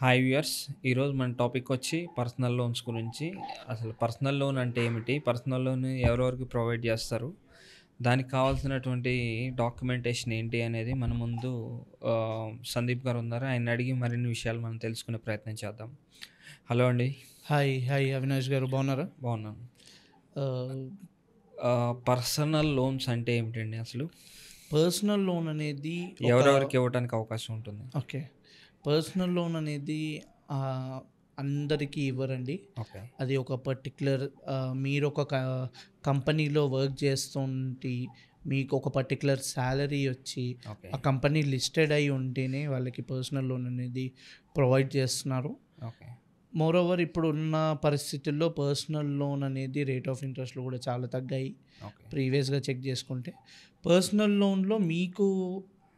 Hi viewers. ఈరోజు మన topic వచ్చి పర్సనల్ లోన్స్ గురించి. అసలు పర్సనల్ లోన్ అంటే ఏమిటి? పర్సనల్ లోన్ ఎవరెవరికి ప్రొవైడ్ చేస్తారు? దానికి కావాల్సినటువంటి డాక్యుమెంటేషన్ ఏంటి అనేది మన ముందు సందీప్ గారు ఉన్నారు. ఆయన అడిగి మరిన్ని విషయాలు మనం తెలుసుకునే ప్రయత్నం చేద్దాం. హలో అండి. హాయ్ హాయ్ అవినాష్ గారు బాగున్నారా? బాగున్నాను. ఆహ్, పర్సనల్ లోన్స్ అంటే ఏమిటండి అసలు? పర్సనల్ లోన్ అనేది ఎవరెవరికి ఇవ్వడానికి అవకాశం ఉంటుంది? ఓకే. పర్సనల్ లోన్ అనేది ఆహ్, అందరికీ ఇవ్వరండి. ఓకే. అది ఒక పర్టిక్యులర్ మీరు ఒక కంపెనీలో వర్క్ చేస్తుంటే మీకు ఒక పర్టిక్యులర్ శాలరీ వచ్చి ఓకే. ఆ కంపెనీ లిస్టెడ్ అయి ఉంటేనే వాళ్ళకి పర్సనల్ లోన్ అనేది ప్రొవైడ్ చేస్తున్నారు. ఓకే. మోరోవర్ ఇప్పుడున్న పరిస్థితుల్లో పర్సనల్ లోన్ అనేది రేట్ ఆఫ్ ఇంట్రెస్ట్లు కూడా చాలా తగ్గాయి. ఓకే. ప్రీవియస్గా చెక్ చేసుకుంటే పర్సనల్ లోన్లో మీకు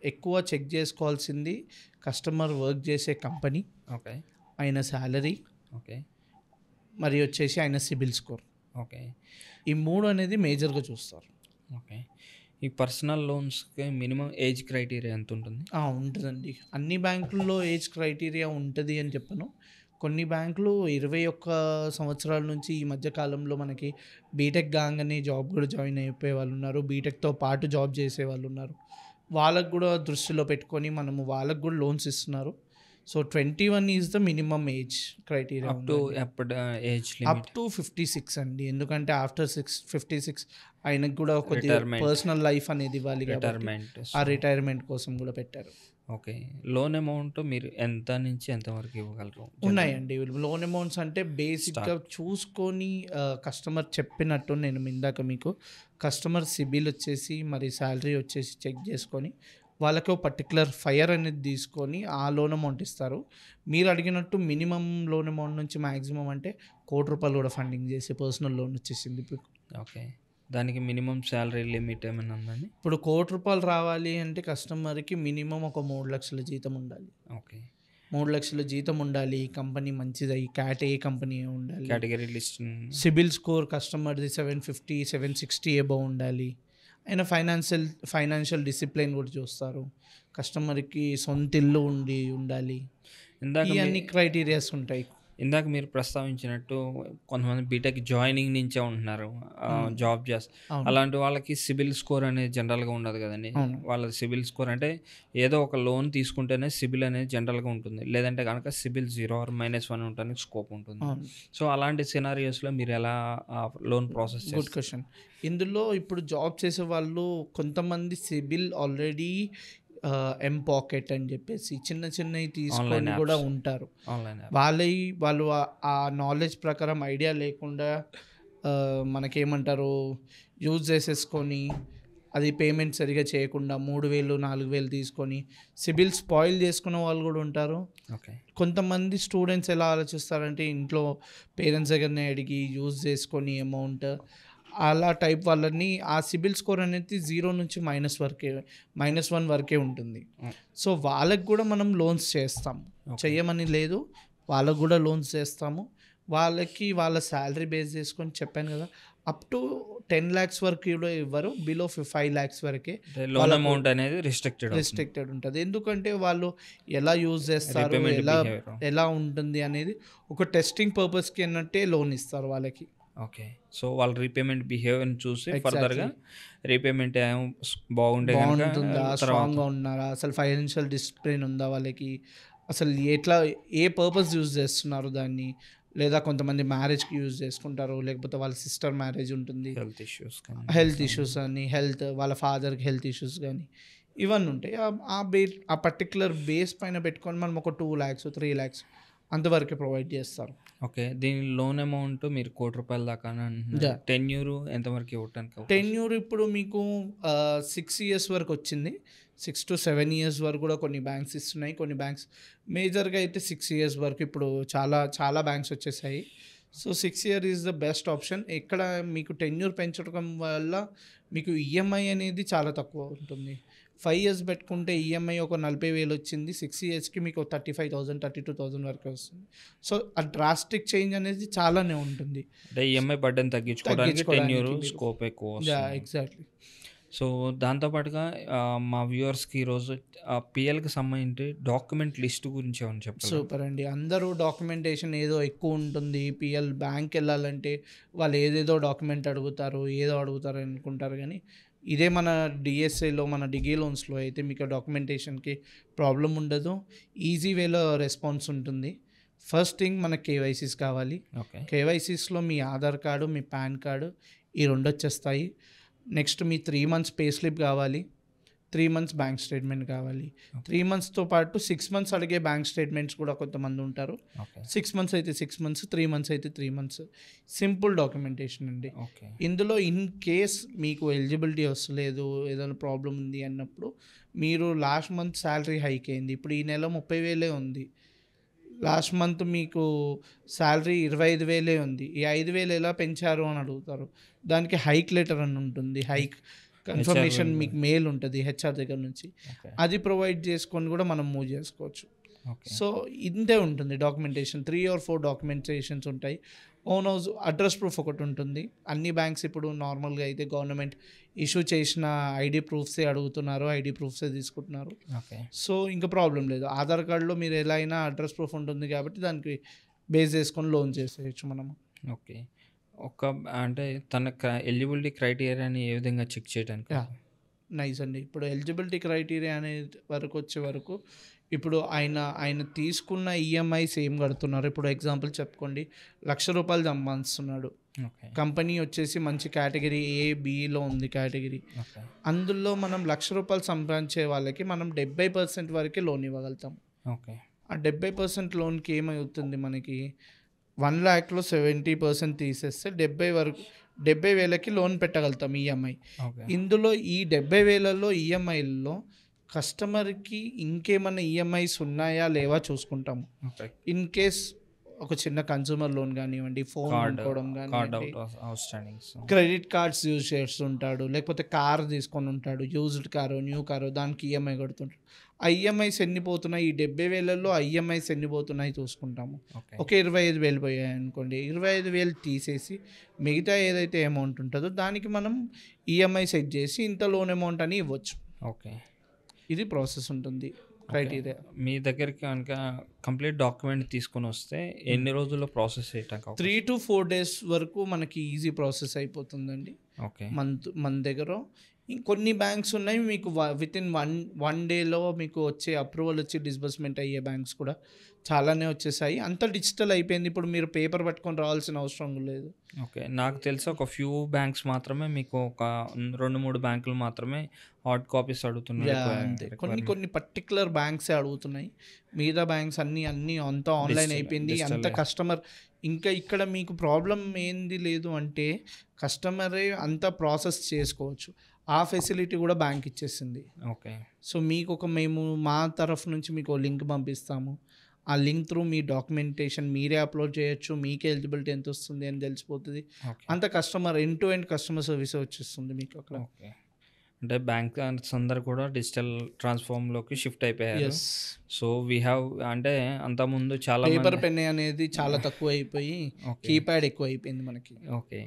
ఎక్కువ చెక్ చేసుకోవాల్సింది కస్టమర్ వర్క్ చేసే కంపెనీ, ఓకే. ఆయన శాలరీ, ఓకే. మరి వచ్చేసి ఆయన సిబిల్ స్కోర్. ఓకే. ఈ మూడు అనేది మేజర్గా చూస్తారు. ఓకే. ఈ పర్సనల్ లోన్స్‌కి మినిమమ్ ఏజ్ క్రైటీరియా ఎంత ఉంటుంది? ఉంటుందండి. అన్ని బ్యాంకుల్లో ఏజ్ క్రైటీరియా ఉంటుంది అని చెప్పను. కొన్ని బ్యాంకులు 21 సంవత్సరాల నుంచి ఈ మధ్య కాలంలో మనకి బీటెక్ కాగానే జాబ్ కూడా జాయిన్ అయిపోయే వాళ్ళు ఉన్నారు. బీటెక్తో పాటు జాబ్ చేసే వాళ్ళు ఉన్నారు. వాళ్ళకు కూడా దృష్టిలో పెట్టుకొని మనము వాళ్ళకు కూడా లోన్స్ ఇస్తున్నారు. So 21 is the minimum age criteria. Up to ఎప్పుడు ఏజ్ అప్ లిమిట్? టు 56 అండి. ఎందుకంటే ఆఫ్టర్ 56 ఆయనకు కూడా కొద్దిగా రిటైర్మెంట్. పర్సనల్ లైఫ్ అనేది ఇవ్వాలి కాబట్టి రిటైర్మెంట్. ఆ రిటైర్మెంట్ కోసం కూడా పెట్టారు. ఓకే. లోన్ అమౌంట్ మీరు ఎంత నుంచి ఎంత వరకు ఇవ్వగలరు? ఉన్నాయండి. లోన్ అమౌంట్స్ అంటే బేసిక్‌గా చూసుకొని కస్టమర్ చెప్పినట్టు నేను ఇందాక మీకు కస్టమర్ సిబిల్ వచ్చేసి మరి శాలరీ వచ్చేసి చెక్ చేసుకొని వాళ్ళకి ఒక పర్టిక్యులర్ ఫైర్ అనేది తీసుకొని ఆ లోన్ అమౌంట్ ఇస్తారు. మీరు అడిగినట్టు మినిమమ్ లోన్ అమౌంట్ నుంచి మ్యాక్సిమం అంటే ₹1,00,00,000 కూడా ఫండింగ్ చేసి పర్సనల్ లోన్ వచ్చేసింది ఇప్పుడు. ఓకే. దానికి మినిమమ్ సాలరీ లిమిట్ ఏమైనా ఉందండి? ఇప్పుడు ₹1,00,00,000 రావాలి అంటే కస్టమర్‌కి మినిమమ్ ఒక 3,00,000 జీతం ఉండాలి. ఓకే. 3,00,000 జీతం ఉండాలి. కంపెనీ మంచిదై క్యాట్ ఏ కంపెనీ ఉండాలి. Category list. సిబిల్ స్కోర్ కస్టమర్ది 750, 760 అబోవ్ ఉండాలి. ఆయన ఫైనాన్షియల్ డిసిప్లిన్ కూడా చూస్తారు. కస్టమర్‌కి సొంత ఇల్లు ఉండాలి. ఇందాక ఇవన్నీ క్రైటీరియాస్ ఉంటాయి. ఇందాక మీరు ప్రస్తావించినట్టు కొంతమంది బీటెక్ జాయినింగ్ నుంచే ఉంటున్నారు, జాబ్ చేస్తారు. అవును. అలాంటి వాళ్ళకి సిబిల్ స్కోర్ అనేది జనరల్గా ఉండదు కదండి. అవును. వాళ్ళ సిబిల్ స్కోర్ అంటే ఏదో ఒక లోన్ తీసుకుంటేనే సిబిల్ అనేది జనరల్గా ఉంటుంది. లేదంటే కనుక సిబిల్ 0 ఆర్ -1 ఉండడానికి స్కోప్ ఉంటుంది. అవును. సో అలాంటి సినారియోస్లో మీరు ఎలా లోన్ ప్రాసెస్ గుడ్ క్వశ్చన్. ఇందులో ఇప్పుడు జాబ్ చేసే వాళ్ళు కొంతమంది సిబిల్ ఆల్రెడీ పాకెట్ అని చెప్పేసి చిన్నవి తీసుకొని Online కూడా apps. ఉంటారు. ఆన్లైన్ వాళ్ళు ఆ నాలెడ్జ్ ప్రకారం ఐడియా లేకుండా మనకేమంటారు యూజ్ చేసేసుకొని అది పేమెంట్ సరిగా చేయకుండా 3,000, 4,000 తీసుకొని సిబిల్ స్పాయిల్ చేసుకున్న వాళ్ళు కూడా ఉంటారు. ఓకే. కొంతమంది స్టూడెంట్స్ ఎలా ఆలోచిస్తారంటే ఇంట్లో పేరెంట్స్ దగ్గరనే అడిగి యూజ్ చేసుకొని అమౌంట్ అలా టైప్ వాళ్ళని ఆ సిబిల్ స్కోర్ అనేది 0 నుంచి -1 వరకే ఉంటుంది. సో వాళ్ళకి కూడా మనం లోన్స్ చేస్తాము. చెయ్యమని లేదు, వాళ్ళకు కూడా లోన్స్ చేస్తాము. వాళ్ళకి వాళ్ళ శాలరీ బేస్ చేసుకొని చెప్పాను కదా, అప్ టు 10 lakhs వరకు కూడా ఇవ్వరు. బిలో 5 lakhs వరకే లోన్ అమౌంట్ అనేది రిస్ట్రిక్టెడ్ ఉంటుంది. ఎందుకంటే వాళ్ళు ఎలా యూజ్ చేస్తారు, Repayment behavior. ఎలా ఉంటుంది అనేది ఒక టెస్టింగ్ పర్పస్కి అన్నట్టే లోన్ ఇస్తారు వాళ్ళకి. ఓకే. సో వాళ్ళు రీపేమెంట్ బిహేవియర్ని చూసి Exactly. ఫర్దర్గా రీపేమెంట్ ఏమో బాగుంటుందా, స్ట్రాంగ్గా ఉన్నారా, అసలు ఫైనాన్షియల్ డిసిప్లిన్ ఉందా వాళ్ళకి, అసలు ఏ పర్పస్ యూజ్ చేస్తున్నారు దాన్ని, లేదా కొంతమంది మ్యారేజ్కి యూజ్ చేసుకుంటారు, లేకపోతే వాళ్ళ సిస్టర్ మ్యారేజ్ ఉంటుంది, హెల్త్ ఇష్యూస్ అని వాళ్ళ ఫాదర్కి హెల్త్ ఇష్యూస్ కానీ ఇవన్నీ ఉంటాయి. ఆ పర్టిక్యులర్ బేస్ పైన పెట్టుకొని మనం ఒక 2 lakhs, 3 lakhs అంతవరకు ప్రొవైడ్ చేస్తారు. ఓకే. దీని లోన్ అమౌంట్ మీరు ₹1,00,00,000 దాకా అంటున్నారు. టెన్యూర్ ఎంతవరకు ఇవ్వటానికి? టెన్యూర్ ఇప్పుడు మీకు 6 years వరకు వచ్చింది. 6 to 7 years వరకు కూడా కొన్ని బ్యాంక్స్ ఇస్తున్నాయి. కొన్ని బ్యాంక్స్ మేజర్గా అయితే 6 years వరకు ఇప్పుడు చాలా బ్యాంక్స్ వచ్చేసాయి. So 6 year is the best option. ఇక్కడ మీకు టెన్యూర్ పెంచడం వల్ల మీకు ఈఎంఐ అనేది చాలా తక్కువ ఉంటుంది. 5 years పెట్టుకుంటే ఈఎంఐ ఒక 40,000 వచ్చింది. 6 yearsకి మీకు 35,000, 32,000 వరకు వస్తుంది. సో ఆ డ్రాస్టిక్ చేంజ్ అనేది చాలానే ఉంటుంది. అంటే ఈఎంఐ బర్డెన్ తగ్గించుకోవడానికి టెన్యూర్ స్కోప్ ఎక్కువ. ఎగ్జాక్ట్లీ. సో, దాంతో పాటుగా మా వ్యూవర్స్‌కి ఈరోజు పీఎల్‌కి సంబంధించి డాక్యుమెంట్ లిస్ట్ గురించి ఏమైనా చెప్పగలరా? సూపర్ అండి. అందరూ డాక్యుమెంటేషన్ ఏదో ఎక్కువ ఉంటుంది. పీఎల్ బ్యాంక్‌కెళ్ళాలంటే వాళ్ళు ఏదేదో డాక్యుమెంట్ అడుగుతారు, ఏదో అడుగుతారు అనుకుంటారు గానీ, ఇదే మన డిఎస్ఏలో, మన డిగి లోన్స్‌లో అయితే మీకు డాక్యుమెంటేషన్‌కి ప్రాబ్లమ్ ఉండదు. ఈజీ వేలో రెస్పాన్స్ ఉంటుంది. ఫస్ట్ థింగ్ మనకు కేవైసీస్ కావాలి. ఓకే. కేవైసీస్‌లో మీ ఆధార్ కార్డు, మీ పాన్ కార్డు ఈ 2 వచ్చేస్తాయి. నెక్స్ట్ మీ 3 మంత్స్ పే స్లిప్ కావాలి. 3 మంత్స్ బ్యాంక్ స్టేట్మెంట్ కావాలి. 3 మంత్స్‌తో పాటు 6 మంత్స్ అడిగే బ్యాంక్ స్టేట్మెంట్స్ కూడా కొంతమంది ఉంటారు. ఓకే. 6 మంత్స్ అయితే 6 మంత్స్, 3 మంత్స్ అయితే 3 మంత్స్. సింపుల్ డాక్యుమెంటేషన్ అండి. ఓకే. ఇందులో ఇన్ కేస్ మీకు ఎలిజిబిలిటీ వస్తలేదు, ఏదైనా ప్రాబ్లమ్ ఉంది అన్నప్పుడు మీరు లాస్ట్ మంత్ శాలరీ హైక్ అయింది. ఇప్పుడు ఈ నెల 30,000 ఉంది. లాస్ట్ మంత్ మీకు శాలరీ 25,000 ఉంది. ఈ 5,000 ఎలా పెంచారు అని అడుగుతారు. దానికి హైక్ లెటర్ అని ఉంటుంది. హైక్ కన్ఫర్మేషన్ మీకు మెయిల్ ఉంటుంది హెచ్ఆర్ దగ్గర నుంచి. ఓకే. అది ప్రొవైడ్ చేసుకొని కూడా మనం మూవ్ చేసుకోవచ్చు. ఓకే. సో ఇంతే ఉంటుంది డాక్యుమెంటేషన్. 3 or 4 డాక్యుమెంటేషన్స్ ఉంటాయి. ఓన్ హౌస్ అడ్రస్ ప్రూఫ్ ఒకటి ఉంటుంది. అన్ని బ్యాంక్స్ ఇప్పుడు నార్మల్గా అయితే గవర్నమెంట్ ఇష్యూ చేసిన ఐడి ప్రూఫ్సే అడుగుతున్నారు, ఐడి ప్రూఫ్సే తీసుకుంటున్నారు. ఓకే. సో ఇంకా ప్రాబ్లం లేదు. ఆధార్ కార్డులో మీరు ఎలా అయినా అడ్రస్ ప్రూఫ్ ఉంటుంది కాబట్టి దానికి బేస్ చేసుకొని లోన్ చేసేయచ్చు మనము. ఓకే. అంటే తన ఎలిజిబిలిటీ క్రైటీరియాని ఏ విధంగా చెక్ చేయడానికి? యా, నైస్ అండి. ఇప్పుడు ఎలిజిబిలిటీ క్రైటీరియా అనే వరకు వచ్చే వరకు ఇప్పుడు ఆయన తీసుకున్న ఈఎంఐస్ ఏం కడుతున్నారు. ఇప్పుడు ఎగ్జాంపుల్ చెప్పుకోండి, ₹1,00,000 సంపాదిస్తున్నాడు. ఓకే. కంపెనీ వచ్చేసి మంచి కేటగిరీ ఏ, బిలో ఉంది కేటగిరీ. ఓకే. అందులో మనం ₹1,00,000 సంపాదించే వాళ్ళకి మనం 70% వరకే లోన్ ఇవ్వగలుగుతాం. ఓకే. ఆ 70% లోన్కి ఏమవుతుంది మనకి 1,00,000లో 70% తీసేస్తే 70,000కి లోన్ పెట్టగలుగుతాం ఈఎంఐ. ఓకే. ఇందులో ఈ 70,000లో ఈఎంఐల్లో కస్టమర్కి ఇంకేమన్నా ఈఎంఐస్ ఉన్నాయా లేవా చూసుకుంటాము. ఓకే. ఇన్ కేస్ ఒక చిన్న కన్సూమర్ లోన్ కానివ్వండి, ఫోన్ కొనుక్కోవడం కార్డ్ కానివ్వండి, out standings. Credit cards use చేస్తుంటాడు, లేకపోతే కార్ తీసుకొని ఉంటాడు, యూజ్డ్ కారు, న్యూ కారు, దానికి ఈఎంఐ కడుతుంటాడు. ఆ ఈఎంఐస్ ఎన్ని పోతున్నాయి, ఈ 70,000లో ఆ ఈఎంఐస్ ఎన్ని పోతున్నాయి చూసుకుంటాము. ఓకే. ఒక 25,000 పోయాయి అనుకోండి, 25,000 తీసేసి మిగతా ఏదైతే అమౌంట్ ఉంటుందో దానికి మనం ఈఎంఐ సెట్ చేసి ఇంత లోన్ అమౌంట్ అని ఇవ్వచ్చు. ఓకే. ఇది ప్రాసెస్ ఉంటుంది, క్రైటీరియా. మీ దగ్గరికి కనుక కంప్లీట్ డాక్యుమెంట్ తీసుకొని వస్తే ఎన్ని రోజుల్లో ప్రాసెస్ చేయటానికి? 3 to 4 days వరకు మనకి ఈజీ ప్రాసెస్ అయిపోతుందండి. ఓకే. మన దగ్గర కొన్ని బ్యాంక్స్ ఉన్నాయి మీకు విత్ ఇన్ వన్ డేలో మీకు వచ్చే అప్రూవల్ వచ్చి డిస్బర్స్మెంట్ అయ్యే బ్యాంక్స్ కూడా చాలానే వచ్చేసాయి. అంతా డిజిటల్ అయిపోయింది. ఇప్పుడు మీరు పేపర్ పట్టుకొని రావాల్సిన అవసరం లేదు. ఓకే. నాకు తెలిసి ఒక ఫ్యూ బ్యాంక్స్ మాత్రమే, మీకు ఒక 2-3 బ్యాంకులు మాత్రమే హార్డ్ కాపీస్ అడుగుతున్నారు. అంతే, కొన్ని పర్టికులర్ బ్యాంక్సే అడుగుతున్నాయి. మిగతా బ్యాంక్స్ అన్నీ అంతా ఆన్లైన్ అయిపోయింది. అంత కస్టమర్ ఇంకా ఇక్కడ మీకు ప్రాబ్లం ఏంది లేదు అంటే కస్టమరే అంతా ప్రాసెస్ చేసుకోవచ్చు. ఆ ఫెసిలిటీ కూడా బ్యాంక్ ఇచ్చేసింది. ఓకే. సో మీకు మేము మా తరఫు నుంచి మీకు లింక్ పంపిస్తాము. ఆ లింక్ త్రూ మీ డాక్యుమెంటేషన్ మీరే అప్లోడ్ చేయొచ్చు. మీకే ఎలిజిబిలిటీ ఎంత వస్తుంది అని తెలిసిపోతుంది. ఓకే. అంత customer end to end customer service వచ్చేస్తుంది మీకు అక్కడ. ఓకే. అంటే బ్యాంక్ అందరు కూడా డిజిటల్ ట్రాన్స్ఫార్మ్లోకి షిఫ్ట్ అయిపోయారు. సో వీ హ్యావ్ అంటే అంతకుముందు చాలా పేపర్ పెన్ అనేది చాలా తక్కువ అయిపోయి కీప్యాడ్ ఎక్కువ అయిపోయింది మనకి. ఓకే.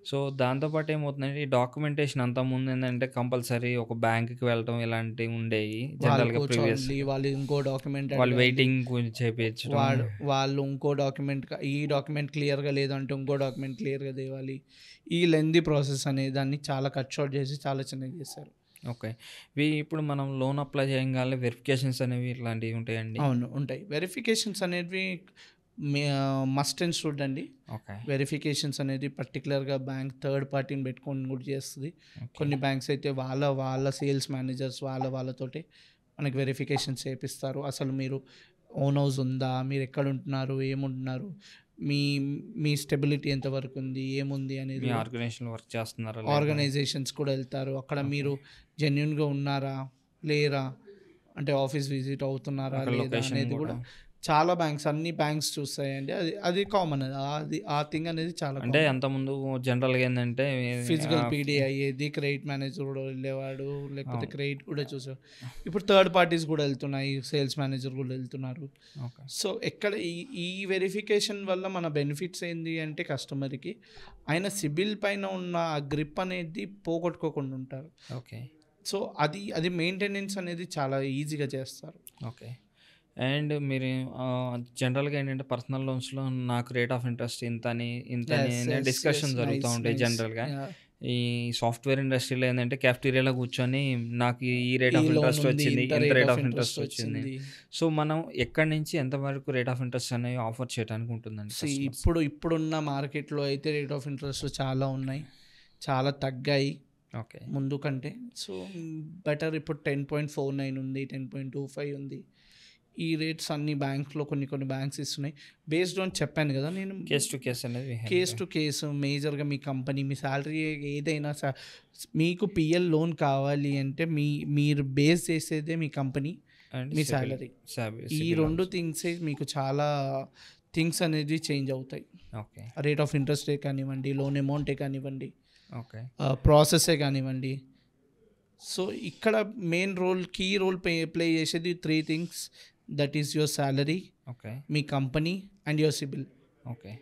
సో దాంతోపాటు ఏమవుతుందంటే ఈ డాక్యుమెంటేషన్ అంతకుముందు ఏంటంటే కంపల్సరీ ఒక బ్యాంక్కి వెళ్ళడం ఇలాంటివి ఉండేవి జనరల్గా. ప్రీవియస్ వాళ్ళు ఇంకో డాక్యుమెంట్ వాళ్ళు వెయిటింగ్ చేయించడం, వాళ్ళు ఇంకో డాక్యుమెంట్, ఈ డాక్యుమెంట్ క్లియర్గా లేదంటే ఇంకో డాక్యుమెంట్ క్లియర్గా తేవాలి. ఈ లెందీ ప్రాసెస్ అనే దాన్ని చాలా కట్ షార్ట్ చేసి చాలా చిన్నగా చేశారు. ఓకే. ఇప్పుడు మనం లోన్ అప్లై చేయగానే వెరిఫికేషన్స్ అనేవి ఇట్లాంటివి ఉంటాయండి? అవును, ఉంటాయి. వెరిఫికేషన్స్ అనేవి మస్ట్ అండ్ షుడ్ అండి. ఓకే. వెరిఫికేషన్స్ అనేది పర్టికులర్గా బ్యాంక్ థర్డ్ పార్టీని పెట్టుకొని కూడా చేస్తుంది. కొన్ని బ్యాంక్స్ అయితే వాళ్ళ సేల్స్ మేనేజర్స్ వాళ్ళతోటి మనకి వెరిఫికేషన్స్ చేపిస్తారు. అసలు మీరు ఓన్ హౌస్ ఉందా, మీరు ఎక్కడ ఉంటున్నారు, ఏముంటున్నారు, మీ స్టెబిలిటీ ఎంతవరకు ఉంది, ఏముంది అనేది. ఆర్గనైజేషన్ వర్క్ చేస్తున్నారా, ఆర్గనైజేషన్స్ కూడా వెళ్తారు. అక్కడ మీరు జెన్యున్గా ఉన్నారా లేరా, అంటే ఆఫీస్ విజిట్ అవుతున్నారా లేదా అనేది కూడా చాలా బ్యాంక్స్, అన్ని బ్యాంక్స్ చూస్తాయండి. అది అది కామన్. అది ఆ థింగ్ అనేది చాలా అంటే కామన్. అంతకుముందు జనరల్‌గా ఏందంటే ఫిజికల్ ఆహ్, పీడీ అయ్యేది, క్రెడిట్ మేనేజర్ కూడా వెళ్ళేవాడు, లేకపోతే క్రెడిట్ కూడా చూసేవాడు. ఇప్పుడు థర్డ్ పార్టీస్ కూడా వెళ్తున్నాయి, సేల్స్ మేనేజర్ కూడా వెళ్తున్నారు. ఓకే. సో ఎక్కడ ఈ ఈ వెరిఫికేషన్ వల్ల మన బెనిఫిట్స్ ఏంది అంటే కస్టమర్కి ఆయన సిబిల్ పైన ఉన్న గ్రిప్ అనేది పోగొట్టుకోకుండా ఉంటారు. ఓకే. సో అది అది మెయింటెనెన్స్ అనేది చాలా ఈజీగా చేస్తారు. ఓకే. అండ్ మీరు జనరల్‌గా ఏంటంటే పర్సనల్ లోన్స్‌లో నాకు రేట్ ఆఫ్ ఇంట్రెస్ట్ ఇంతని, ఇంతని ఎస్ అనే ఎస్ డిస్కషన్ ఎస్ జరుగుతా నైస్ ఉంటాయి నైస్. జనరల్‌గా. ఈ సాఫ్ట్‌వేర్ ఇండస్ట్రీలో ఏందంటే క్యాఫ్టీరియాలో కూర్చొని నాకు ఈ రేట్ ఈ ఆఫ్ లోన్ ఇంట్రెస్ట్ ఉంది, వచ్చింది, ఇంత ఇంత rate rate of of interest interest వచ్చింది. వచ్చింది. సో మనం ఎక్కడి నుంచి ఎంతవరకు రేట్ ఆఫ్ ఇంట్రెస్ట్ అనేవి ఆఫర్ చేయడానికి ఉంటుందండి కస్టమర్స్? ఇప్పుడున్న మార్కెట్లో అయితే రేట్ ఆఫ్ ఇంట్రెస్ట్ చాలా ఉన్నాయి, చాలా తగ్గాయి ఓకే. ముందు కంటే. సో బెటర్ ఇప్పుడు 10.49 ఉంది, 10.25 ఉంది. ఈ రేట్స్ అన్ని బ్యాంక్స్లో కొన్ని బ్యాంక్స్ ఇస్తున్నాయి. బేస్డ్ ఆన్ చెప్పాను కదా నేను, కేస్ టు కేస్ అనేది కేస్ టు కేసు మేజర్గా మీ కంపెనీ, మీ శాలరీ ఏదైనా మీకు పిఎల్ లోన్ కావాలి అంటే మీరు బేస్ చేసేదే మీ కంపెనీ, అండ్ మీ శాలరీ. ఈ రెండు థింగ్సే మీకు చాలా థింగ్స్ అనేది చేంజ్ అవుతాయి. ఓకే. రేట్ ఆఫ్ ఇంట్రెస్టే కానివ్వండి, లోన్ అమౌంటే కానివ్వండి, ఓకే. ప్రాసెసే కానివ్వండి. సో ఇక్కడ మెయిన్ కీ రోల్ ప్లే చేసేది 3 things. That is your salary, okay. Me company and your CIBIL. Okay.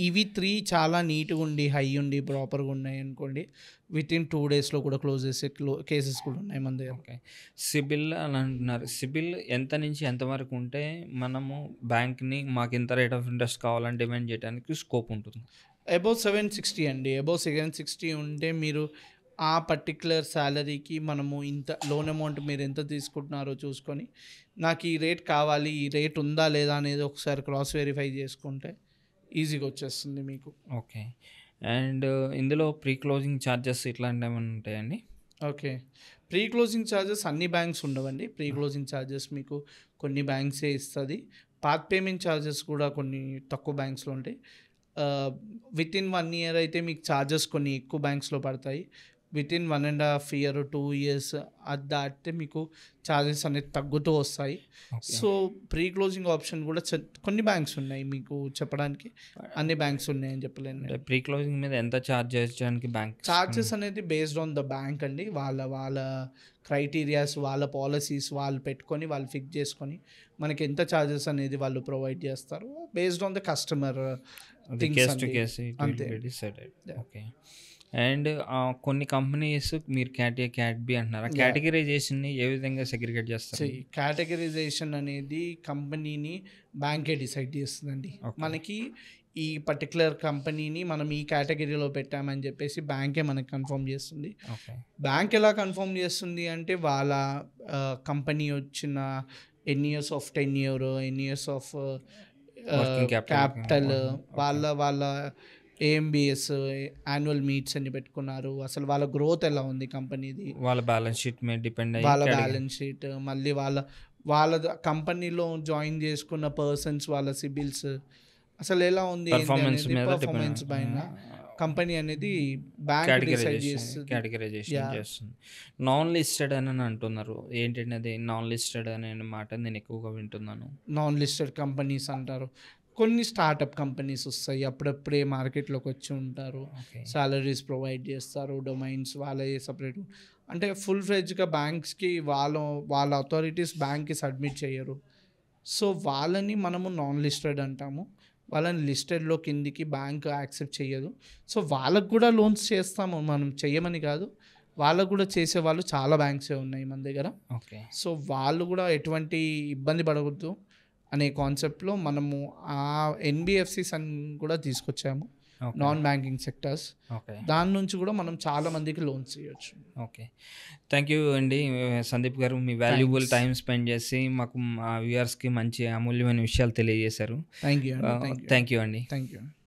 ఇవి 3 చాలా నీట్గా ఉండి, హై ఉండి, ప్రాపర్గా ఉన్నాయి అనుకోండి, విత్ ఇన్ 2 డేస్లో కూడా క్లోజ్ చేసే కేసెస్ కూడా ఉన్నాయి మన దగ్గర. ఓకే. సిబిల్ అని అంటున్నారు. సిబిల్ ఎంత నుంచి ఎంత వరకు ఉంటే మనము బ్యాంక్‌ని మాకు ఇంత రేట్ ఆఫ్ ఇంట్రెస్ట్ కావాలని డిమాండ్ చేయడానికి స్కోప్ ఉంటుంది? అబౌవ్ 760 అండి. అబౌవ్ 760 ఉంటే మీరు ఆ పర్టిక్యులర్ శాలరీకి మనము ఇంత లోన్ అమౌంట్ మీరు ఎంత తీసుకుంటున్నారో చూసుకొని, నాకు ఈ రేట్ కావాలి, ఈ రేట్ ఉందా లేదా అనేది ఒకసారి క్రాస్ వెరిఫై చేసుకుంటే ఈజీగా వచ్చేస్తుంది మీకు. ఓకే. అండ్ ఇందులో ప్రీ క్లోజింగ్ ఛార్జెస్ ఇట్లాంటివి ఏమైనా ఉంటాయండి? ఓకే. ప్రీ క్లోజింగ్ ఛార్జెస్ అన్ని బ్యాంక్స్ ఉండవండి. ప్రీ క్లోజింగ్ ఛార్జెస్ మీకు కొన్ని బ్యాంక్సే ఇస్తుంది. పార్ట్ పేమెంట్ ఛార్జెస్ కూడా కొన్ని తక్కువ బ్యాంక్స్లో ఉంటాయి. విత్ ఇన్ 1 ఇయర్ అయితే మీకు ఛార్జెస్ కొన్ని ఎక్కువ బ్యాంక్స్లో పడతాయి. విత్ ఇన్ 1.5 ఇయర్ 2 ఇయర్స్ అది దాటితే మీకు ఛార్జెస్ అనేది తగ్గుతూ వస్తాయి. Okay. So pre closing option కూడా కొన్ని బ్యాంక్స్ ఉన్నాయి మీకు చెప్పడానికి. అన్ని బ్యాంక్స్ ఉన్నాయని చెప్పలేను అంటే నేను. ప్రీ క్లోజింగ్ మీద ఎంత ఛార్జ్ చేయడానికి బ్యాంక్ ఛార్జెస్ అనేది బేస్డ్ ఆన్ ద బ్యాంక్ అండి. వాళ్ళ క్రైటీరియాస్, వాళ్ళ పాలసీస్ వాళ్ళు పెట్టుకొని, వాళ్ళు ఫిక్స్ చేసుకొని మనకి ఎంత ఛార్జెస్ అనేది వాళ్ళు ప్రొవైడ్ చేస్తారు. Based on the customer things case to అండి. కేస్ ఇట్ విల్ అంతే. Be decided. Yeah. Okay. And కొన్ని కంపెనీస్ మీరు క్యాట్ ఏ, క్యాట్ బి అంటున్నారు. ఆ కేటగిరైజేషన్‌ని ఏ విధంగా సెగ్రిగేట్ చేస్తారు? కేటగరైజేషన్ అనేది కంపెనీని బ్యాంకే డిసైడ్ చేస్తుందండి. Okay. మనకి ఈ పర్టికులర్ కంపెనీని మనం ఈ కేటగిరీలో పెట్టామని చెప్పేసి బ్యాంకే మనకి కన్ఫర్మ్ చేస్తుంది. ఓకే. బ్యాంక్ ఎలా కన్ఫర్మ్ చేస్తుంది అంటే వాళ్ళ కంపెనీ వచ్చిన ఎన్ని ఇయర్స్ ఆఫ్ టెన్యూర్, ఎన్ని years of Working capital. Capital, Okay. వాళ్ళ ఏఎంబిఎస్ యాన్యువల్ మీట్స్ అని పెట్టుకున్నారు, అసలు వాళ్ళ గ్రోత్ ఎలా ఉంది కంపెనీది, వాళ్ళ బ్యాలెన్స్ షీట్ మీద డిపెండ్ అయ్యి వాళ్ళ బ్యాలెన్స్ షీట్, మళ్ళీ వాళ్ళ కంపెనీలో జాయిన్ చేసుకున్న పర్సన్స్ వాళ్ళ సిబిల్స్ అసలు ఎలా ఉంది పర్ఫార్మెన్స్ మీద పర్ఫార్మెన్స్ పైన కంపెనీ అనేది బ్యాంక్ డిసైడ్ చేస్తుంది. Categorisation Yeah. చేస్తుంది. నాన్ లిస్టెడ్ అని అంటున్నారు. ఏంటంటే అది నాన్ లిస్టెడ్ అనే మాట నేను ఎక్కువగా వింటున్నాను. నాన్ లిస్టెడ్ కంపెనీస్ అంటారు. కొన్ని స్టార్టప్ కంపెనీస్ వస్తాయి, అప్పుడప్పుడే మార్కెట్లోకి వచ్చి ఉంటారు, ఓకే. సాలరీస్ ప్రొవైడ్ చేస్తారు, డొమైన్స్ వాళ్ళే సపరేట్. అంటే ఫుల్ ఫ్లెడ్జ్గా బ్యాంక్స్కి వాళ్ళ అథారిటీస్ బ్యాంక్కి సబ్మిట్ చేయరు. సో వాళ్ళని మనము నాన్ లిస్టెడ్ అంటాము. వాళ్ళని లిస్టెడ్లో కిందికి బ్యాంక్ యాక్సెప్ట్ చేయదు. సో వాళ్ళకు కూడా లోన్స్ చేస్తాము, మనం చెయ్యమని కాదు, వాళ్ళకు కూడా చేసేవాళ్ళు చాలా బ్యాంక్సే ఉన్నాయి మన దగ్గర. ఓకే. సో వాళ్ళు కూడా ఎటువంటి ఇబ్బంది పడవద్దు అనే కాన్సెప్ట్లో మనము ఆ ఎన్బిఎఫ్సిస్ అని కూడా తీసుకొచ్చాము, okay. Non banking sectors. Okay. దాని నుంచి కూడా మనం చాలా మందికి లోన్స్ చేయొచ్చు. ఓకే. థ్యాంక్ యూ అండి సందీప్ గారు. మీ వాల్యుబుల్ Thanks. టైం స్పెండ్ చేసి మాకు మా వ్యూయర్స్కి మంచి అమూల్యమైన విషయాలు తెలియజేశారు. థ్యాంక్ యూ అండి. థ్యాంక్ యూ అండి. Thank you.